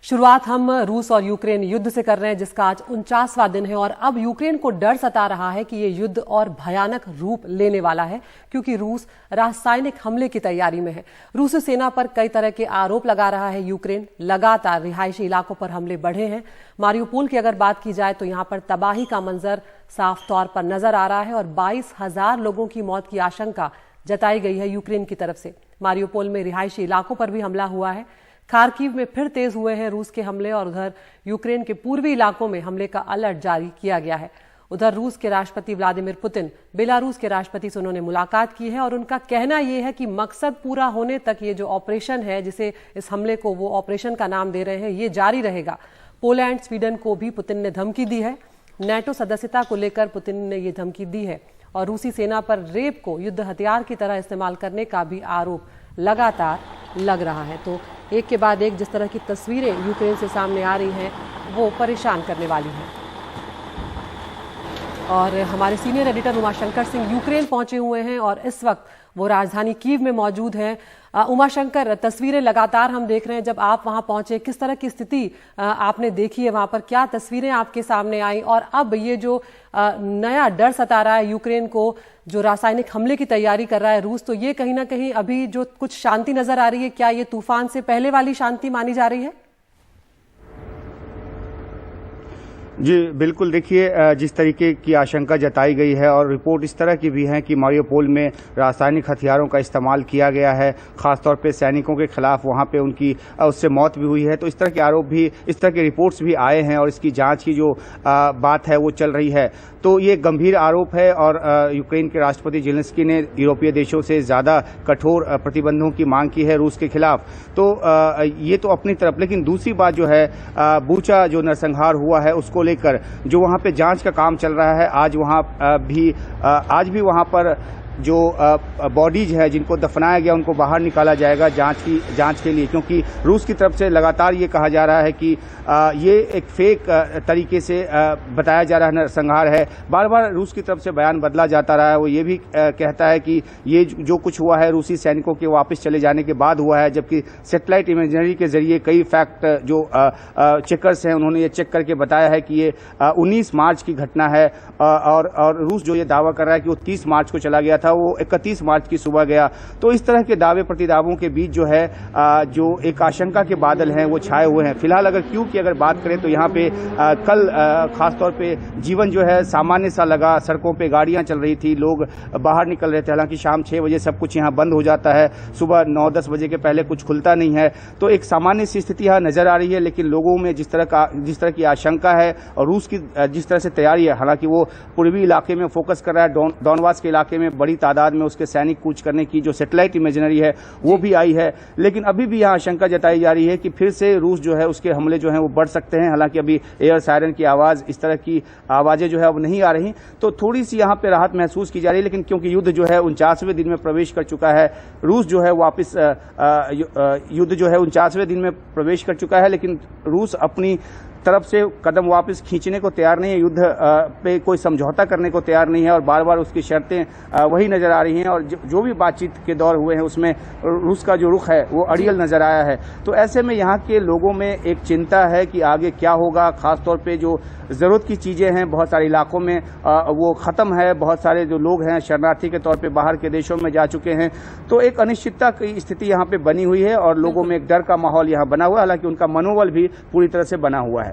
शुरुआत हम रूस और यूक्रेन युद्ध से कर रहे हैं, जिसका आज 49वां दिन है और अब यूक्रेन को डर सता रहा है कि ये युद्ध और भयानक रूप लेने वाला है, क्योंकि रूस रासायनिक हमले की तैयारी में है। रूसी सेना पर कई तरह के आरोप लगा रहा है यूक्रेन। लगातार रिहायशी इलाकों पर हमले बढ़े हैं। मारियुपोल की अगर बात की जाए तो यहाँ पर तबाही का मंजर साफ तौर पर नजर आ रहा है और 22,000 लोगों की मौत की आशंका जताई गई है यूक्रेन की तरफ से। मारियुपोल में रिहायशी इलाकों पर भी हमला हुआ है। खार्किव में फिर तेज हुए हैं रूस के हमले और उधर यूक्रेन के पूर्वी इलाकों में हमले का अलर्ट जारी किया गया है। उधर रूस के राष्ट्रपति व्लादिमीर पुतिन बेलारूस के राष्ट्रपति से उन्होंने मुलाकात की है और उनका कहना यह है कि मकसद पूरा होने तक ये जो ऑपरेशन है, जिसे इस हमले को वो ऑपरेशन का नाम दे रहे हैं, ये जारी रहेगा। पोलैंड, स्वीडन को भी पुतिन ने धमकी दी है। नेटो सदस्यता को लेकर पुतिन ने ये धमकी दी है और रूसी सेना पर रेप को युद्ध हथियार की तरह इस्तेमाल करने का भी आरोप लगातार लग रहा है। तो एक के बाद एक जिस तरह की तस्वीरें यूक्रेन से सामने आ रही हैं, वो परेशान करने वाली हैं। और हमारे senior editor Umashankar Singh Ukraine पहुंचे हुए हैं और इस वक्त वो राजधानी कीव में मौजूद हैं। उमाशंकर, तस्वीरें लगातार हम देख रहे हैं। जब आप वहां पहुंचे, किस तरह की स्थिति आपने देखी है वहां पर? क्या तस्वीरें आपके सामने आई और अब ये जो नया डर सता रहा है यूक्रेन को, जो रासायनिक हमले की तैयारी कर रहा है रूस, तो ये कहीं ना कहीं अभी जो कुछ शांति नजर आ रही है, क्या ये तूफान से पहले वाली शांति मानी जा रही है? जी बिल्कुल, देखिए जिस तरीके की आशंका जताई गई है और रिपोर्ट इस तरह की भी है कि मारियुपोल में रासायनिक हथियारों का इस्तेमाल किया गया है, खासतौर पे सैनिकों के खिलाफ वहां पे उनकी उससे मौत भी हुई है। तो इस तरह के आरोप भी, इस तरह के रिपोर्ट्स भी आए हैं और इसकी जांच की जो बात है वो चल रही है। तो ये गंभीर आरोप है और यूक्रेन के राष्ट्रपति जेलेंस्की ने यूरोपीय देशों से ज़्यादा कठोर प्रतिबंधों की मांग की है रूस के खिलाफ। तो ये तो अपनी तरफ, लेकिन दूसरी बात जो है, बूचा जो नरसंहार हुआ है उसको लेकर जो वहां पे जांच का काम चल रहा है, आज भी वहां पर जो बॉडीज है जिनको दफनाया गया उनको बाहर निकाला जाएगा जांच के लिए, क्योंकि रूस की तरफ से लगातार ये कहा जा रहा है कि ये एक फेक तरीके से बताया जा रहा है नरसंहार है। बार बार रूस की तरफ से बयान बदला जाता रहा है। वो ये भी कहता है कि ये जो कुछ हुआ है रूसी सैनिकों के वापस चले जाने के बाद हुआ है, जबकि सैटेलाइट इमेजरी के जरिए कई फैक्ट जो चेकर्स हैं उन्होंने ये चेक करके बताया है कि ये 19 मार्च की घटना है और रूस जो ये दावा कर रहा है कि वो 30 मार्च को चला गया था, वो 31 मार्च की सुबह गया। तो इस तरह के दावे प्रतिदावों के बीच जो है जो एक आशंका के बादल हैं वो छाए हुए हैं। फिलहाल अगर क्यों की अगर बात करें तो यहाँ पे कल खासतौर पे जीवन जो है सामान्य सा लगा। सड़कों पे गाड़ियां चल रही थी, लोग बाहर निकल रहे थे। हालांकि शाम 6 बजे सब कुछ यहाँ बंद हो जाता है, सुबह 9-10 बजे के पहले कुछ खुलता नहीं है। तो एक सामान्य सी स्थिति यहाँ नजर आ रही है, लेकिन लोगों में जिस तरह की आशंका है और रूस की जिस तरह से तैयारी है, हालांकि वो पूर्वी इलाके में फोकस कर रहा है, डॉनबास के इलाके में बड़ी तादाद में उसके सैनिक कूच करने की जो सैटेलाइट इमेजरी है वो भी आई है, लेकिन अभी भी यहाँ आशंका जताई जा रही है कि फिर से रूस जो है उसके हमले जो हैं वो बढ़ सकते हैं। हालांकि अभी एयर सायरन की आवाज, इस तरह की आवाजें जो है अब नहीं आ रही, तो थोड़ी सी यहाँ पे राहत महसूस की जा रही है। लेकिन क्योंकि युद्ध जो है 49वें दिन में प्रवेश कर चुका है, रूस जो है वापिस युद्ध जो है 49वें दिन में प्रवेश कर चुका है, लेकिन रूस अपनी तरफ से कदम वापस खींचने को तैयार नहीं है, युद्ध पे कोई समझौता करने को तैयार नहीं है और बार बार उसकी शर्तें वही नजर आ रही हैं। और जो भी बातचीत के दौर हुए हैं उसमें रूस का जो रुख है वो अड़ियल नजर आया है। तो ऐसे में यहाँ के लोगों में एक चिंता है कि आगे क्या होगा। खासतौर पे जो ज़रूरत की चीज़ें हैं बहुत सारे इलाकों में वो ख़त्म है। बहुत सारे जो लोग हैं शरणार्थी के तौर पे बाहर के देशों में जा चुके हैं। तो एक अनिश्चितता की स्थिति यहाँ पे बनी हुई है और लोगों में एक डर का माहौल यहाँ बना हुआ है। हालांकि उनका मनोबल भी पूरी तरह से बना हुआ है।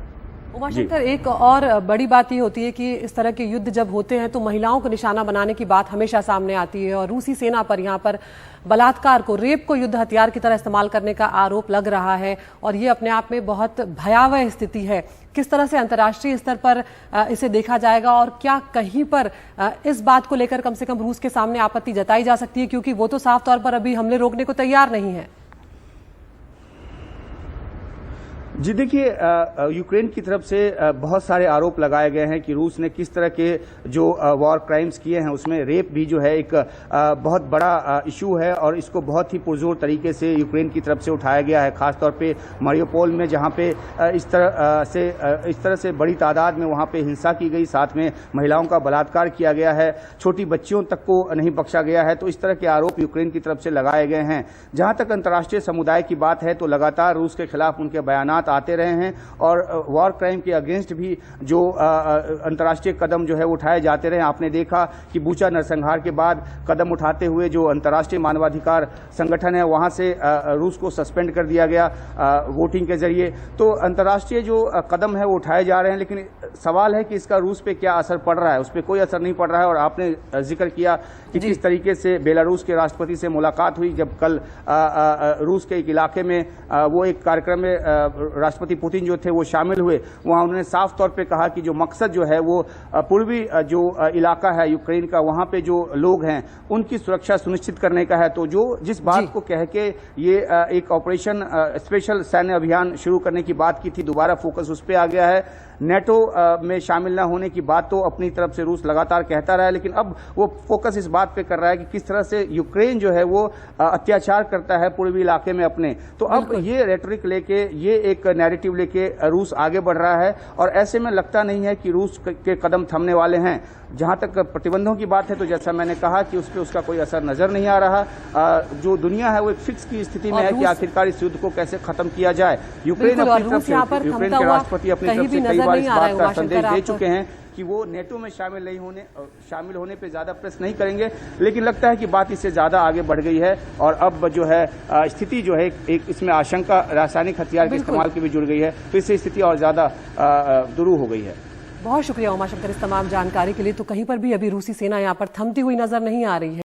उमाशंकर, एक और बड़ी बात ये होती है कि इस तरह के युद्ध जब होते हैं तो महिलाओं को निशाना बनाने की बात हमेशा सामने आती है और रूसी सेना पर यहाँ पर बलात्कार को, रेप को युद्ध हथियार की तरह इस्तेमाल करने का आरोप लग रहा है और ये अपने आप में बहुत भयावह स्थिति है। किस तरह से अंतर्राष्ट्रीय स्तर पर इसे देखा जाएगा और क्या कहीं पर इस बात को लेकर कम से कम रूस के सामने आपत्ति जताई जा सकती है, क्योंकि वो तो साफ तौर पर अभी हमले रोकने को तैयार नहीं है? जी देखिए, यूक्रेन की तरफ से बहुत सारे आरोप लगाए गए हैं कि रूस ने किस तरह के जो वॉर क्राइम्स किए हैं उसमें रेप भी जो है एक बहुत बड़ा इशू है और इसको बहुत ही पुरजोर तरीके से यूक्रेन की तरफ से उठाया गया है। खासतौर पे मारियुपोल में जहां पे इस तरह से बड़ी तादाद में वहां पे हिंसा की गई, साथ में महिलाओं का बलात्कार किया गया है, छोटी बच्चियों तक को नहीं बख्शा गया है। तो इस तरह के आरोप यूक्रेन की तरफ से लगाए गए हैं। जहां तक अंतर्राष्ट्रीय समुदाय की बात है तो लगातार रूस के खिलाफ उनके बयानात हालात आते रहे हैं और वॉर क्राइम के अगेंस्ट भी जो अंतर्राष्ट्रीय कदम जो है उठाए जाते रहे। आपने देखा कि बूचा नरसंहार के बाद कदम उठाते हुए जो अंतर्राष्ट्रीय मानवाधिकार संगठन है वहां से रूस को सस्पेंड कर दिया गया वोटिंग के जरिए। तो अंतर्राष्ट्रीय जो कदम है वो उठाए जा रहे हैं, लेकिन सवाल है कि इसका रूस पे क्या असर पड़ रहा है। उस पर कोई असर नहीं पड़ रहा है। और आपने जिक्र किया कि किस तरीके से बेलारूस के राष्ट्रपति से मुलाकात हुई, जब कल रूस के एक इलाके में वो एक कार्यक्रम में राष्ट्रपति पुतिन जो थे वो शामिल हुए। वहां उन्होंने साफ तौर पे कहा कि जो मकसद जो है वो पूर्वी जो इलाका है यूक्रेन का, वहां पे जो लोग हैं उनकी सुरक्षा सुनिश्चित करने का है। तो जो जिस बात को कह के ये एक ऑपरेशन स्पेशल सैन्य अभियान शुरू करने की बात की थी, दोबारा फोकस उस पर आ गया है। नेटो में शामिल न होने की बात तो अपनी तरफ से रूस लगातार कहता रहा है, लेकिन अब वो फोकस इस बात पे कर रहा है कि किस तरह से यूक्रेन जो है वो अत्याचार करता है पूर्वी इलाके में अपने। तो अब ये रेटरिक लेके, ये एक नैरेटिव लेके रूस आगे बढ़ रहा है और ऐसे में लगता नहीं है कि रूस के कदम थमने वाले हैं। जहां तक प्रतिबंधों की बात है तो जैसा मैंने कहा कि उस पर उसका कोई असर नजर नहीं आ रहा। जो दुनिया है वो एक फिक्स की स्थिति में है कि आखिरकार इस युद्ध को कैसे खत्म किया जाए। यूक्रेन अपनी तरफ से, यूक्रेन के राष्ट्रपति अपनी तरफ से कई बार इस बात का संदेश दे चुके हैं कि वो नेटो में शामिल होने पे ज्यादा प्रेस नहीं करेंगे, लेकिन लगता है कि बात इससे ज्यादा आगे बढ़ गई है और अब जो है स्थिति जो है एक इसमें आशंका रासायनिक हथियार के इस्तेमाल की भी जुड़ गई है, तो इससे स्थिति और ज्यादा दुरूह हो गई है। बहुत शुक्रिया उमाशंकर इस तमाम जानकारी के लिए। तो कहीं पर भी अभी रूसी सेना यहाँ पर थमती हुई नजर नहीं आ रही है।